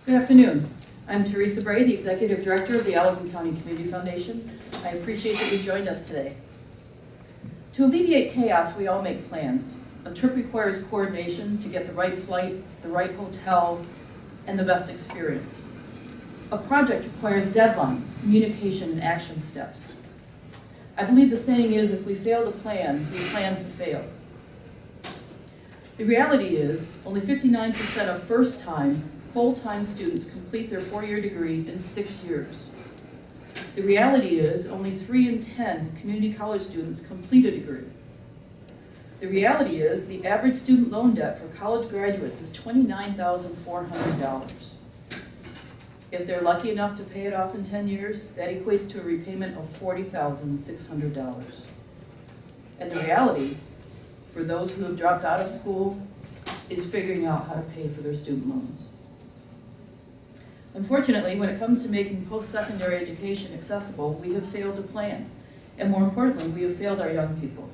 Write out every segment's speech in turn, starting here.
Good afternoon. I'm Theresa Bray, the Executive Director of the Allegan County Community Foundation. I appreciate that you've joined us today. To alleviate chaos, we all make plans. A trip requires coordination to get the right flight, the right hotel, and the best experience. A project requires deadlines, communication, and action steps. I believe the saying is, if we fail to plan, we plan to fail. The reality is, only 59% of first-time, full-time students complete their four-year degree in 6 years. The reality is, only 3 in 10 community college students complete a degree. The reality is, the average student loan debt for college graduates is $29,400. If they're lucky enough to pay it off in 10 years, that equates to a repayment of $40,600. And the reality, for those who have dropped out of school, is figuring out how to pay for their student loans. Unfortunately, when it comes to making post-secondary education accessible, we have failed to plan. And more importantly, we have failed our young people.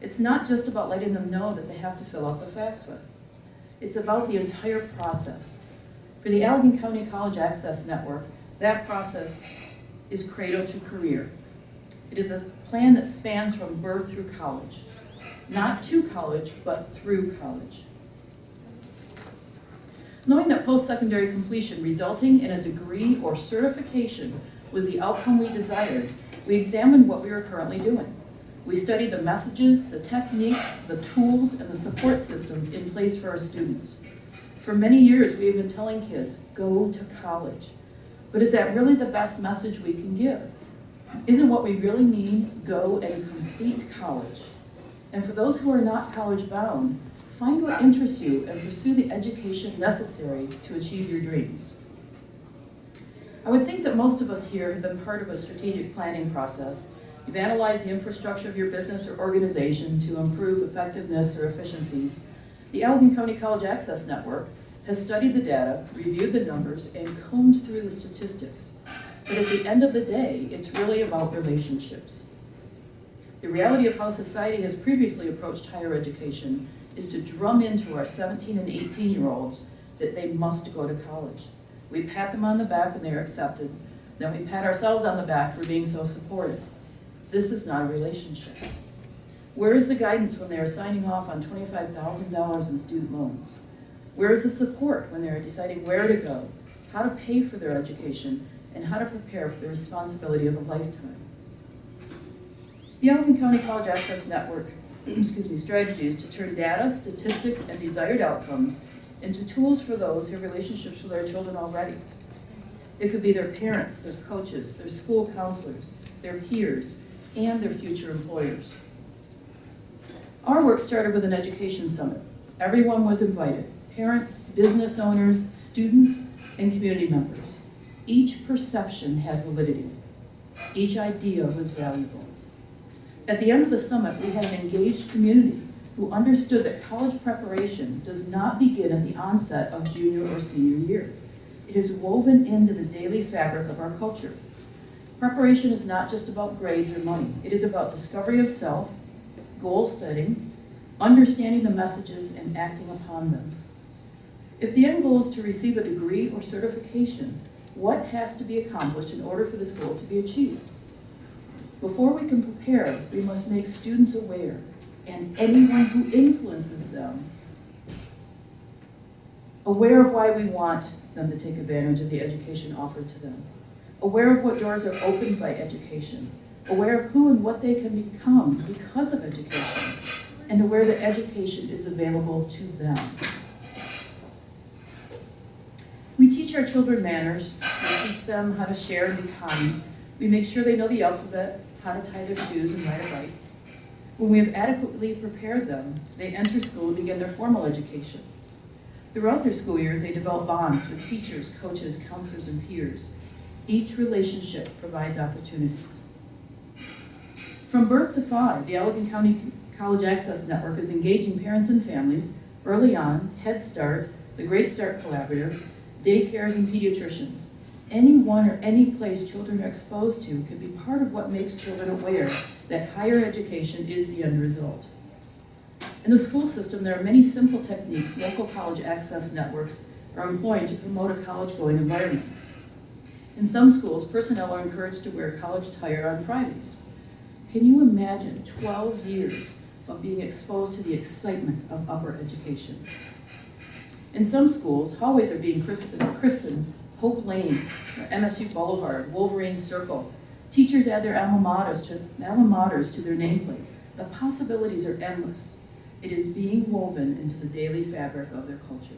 It's not just about letting them know that they have to fill out the FAFSA. It's about the entire process. For the Allegan County College Access Network, that process is Cradle to Career. It is a plan that spans from birth through college. Not to college, but through college. Knowing that post-secondary completion resulting in a degree or certification was the outcome we desired, we examined what we were currently doing. We studied the messages, the techniques, the tools, and the support systems in place for our students. For many years, we have been telling kids, go to college. But is that really the best message we can give? Isn't what we really mean go and complete college? And for those who are not college bound, find what interests you and pursue the education necessary to achieve your dreams. I would think that most of us here have been part of a strategic planning process. You've analyzed the infrastructure of your business or organization to improve effectiveness or efficiencies. The Allegan County College Access Network has studied the data, reviewed the numbers, and combed through the statistics. But at the end of the day, it's really about relationships. The reality of how society has previously approached higher education is to drum into our 17 and 18-year-olds that they must go to college. We pat them on the back when they are accepted, then we pat ourselves on the back for being so supportive. This is not a relationship. Where is the guidance when they are signing off on $25,000 in student loans? Where is the support when they are deciding where to go, how to pay for their education, and how to prepare for the responsibility of a lifetime? The Allegan County College Access Network strategies to turn data, statistics, and desired outcomes into tools for those who have relationships with their children already. It could be their parents, their coaches, their school counselors, their peers, and their future employers. Our work started with an education summit. Everyone was invited: parents, business owners, students, and community members. Each perception had validity. Each idea was valuable. At the end of the summit, we had an engaged community who understood that college preparation does not begin at the onset of junior or senior year. It is woven into the daily fabric of our culture. Preparation is not just about grades or money. It is about discovery of self, goal setting, understanding the messages, and acting upon them. If the end goal is to receive a degree or certification, what has to be accomplished in order for this goal to be achieved? Before we can prepare, we must make students aware, and anyone who influences them aware of why we want them to take advantage of the education offered to them, aware of what doors are opened by education, aware of who and what they can become because of education, and aware that education is available to them. We teach our children manners. We teach them how to share and be kind. We make sure they know the alphabet, how to tie their shoes and ride a bike. When we have adequately prepared them, they enter school and begin their formal education. Throughout their school years, they develop bonds with teachers, coaches, counselors, and peers. Each relationship provides opportunities. From birth to 5, the Allegan County College Access Network is engaging parents and families early on, Head Start, the Great Start Collaborative, daycares, and pediatricians. Any one or any place children are exposed to can be part of what makes children aware that higher education is the end result. In the school system, there are many simple techniques local college access networks are employed to promote a college-going environment. In some schools, personnel are encouraged to wear college attire on Fridays. Can you imagine 12 years of being exposed to the excitement of upper education? In some schools, hallways are being christened Hope Lane, or MSU Boulevard, Wolverine Circle. Teachers add their alma maters to their nameplate. The possibilities are endless. It is being woven into the daily fabric of their culture.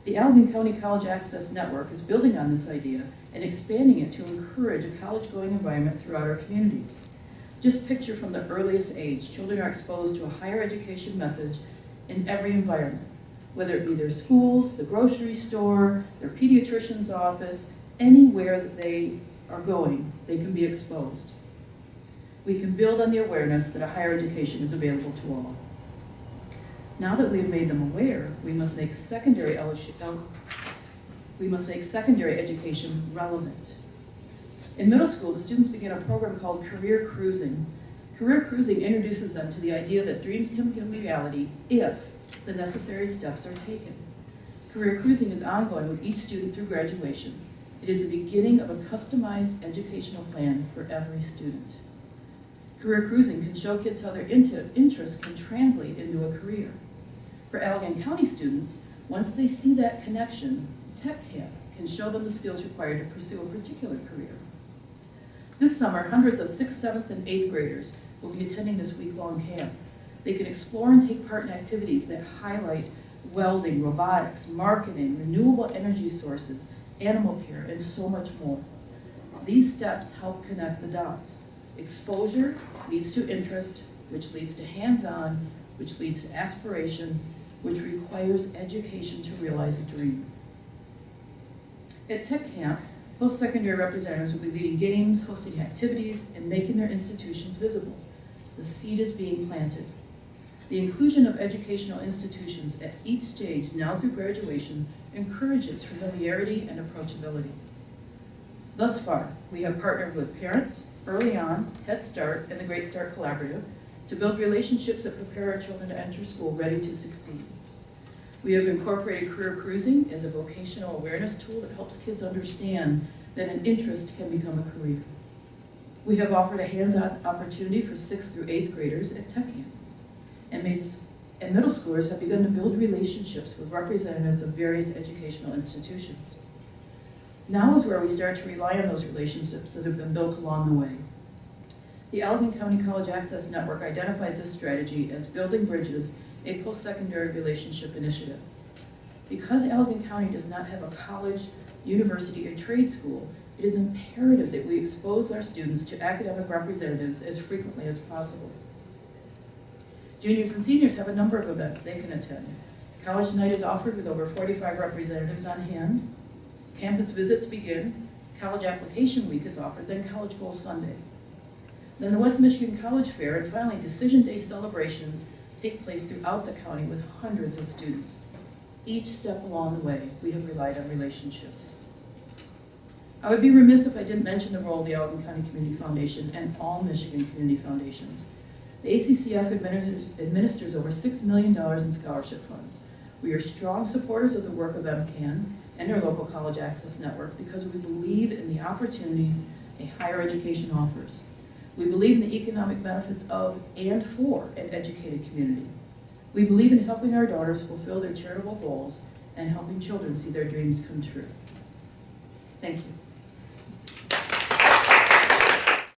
The Allegan County College Access Network is building on this idea and expanding it to encourage a college-going environment throughout our communities. Just picture from the earliest age, children are exposed to a higher education message in every environment, whether it be their schools, the grocery store, their pediatrician's office, anywhere that they are going, they can be exposed. We can build on the awareness that a higher education is available to all. Now that we have made them aware, we must make secondary education relevant. In middle school, the students begin a program called Career Cruising. Career Cruising introduces them to the idea that dreams can become reality if the necessary steps are taken. Career Cruising is ongoing with each student through graduation. It is the beginning of a customized educational plan for every student. Career Cruising can show kids how their interests can translate into a career. For Allegan County students, once they see that connection, Tech Camp can show them the skills required to pursue a particular career. This summer, hundreds of 6th, 7th, and 8th graders will be attending this week-long camp. They can explore and take part in activities that highlight welding, robotics, marketing, renewable energy sources, animal care, and so much more. These steps help connect the dots. Exposure leads to interest, which leads to hands-on, which leads to aspiration, which requires education to realize a dream. At Tech Camp, post-secondary representatives will be leading games, hosting activities, and making their institutions visible. The seed is being planted. The inclusion of educational institutions at each stage, now through graduation, encourages familiarity and approachability. Thus far, we have partnered with parents, Early On, Head Start, and the Great Start Collaborative to build relationships that prepare our children to enter school ready to succeed. We have incorporated Career Cruising as a vocational awareness tool that helps kids understand that an interest can become a career. We have offered a hands-on opportunity for 6th through 8th graders at Tech Camp. And middle schoolers have begun to build relationships with representatives of various educational institutions. Now is where we start to rely on those relationships that have been built along the way. The Allegan County College Access Network identifies this strategy as Building Bridges, a post-secondary relationship initiative. Because Allegan County does not have a college, university, or trade school, it is imperative that we expose our students to academic representatives as frequently as possible. Juniors and seniors have a number of events they can attend. College night is offered with over 45 representatives on hand. Campus visits begin. College application week is offered, then College Goal Sunday. Then the West Michigan College Fair and finally Decision Day celebrations take place throughout the county with hundreds of students. Each step along the way, we have relied on relationships. I would be remiss if I didn't mention the role of the Allegan County Community Foundation and all Michigan community foundations. The ACCF administers over $6 million in scholarship funds. We are strong supporters of the work of MCAN and our local college access network because we believe in the opportunities a higher education offers. We believe in the economic benefits of and for an educated community. We believe in helping our daughters fulfill their charitable goals and helping children see their dreams come true. Thank you.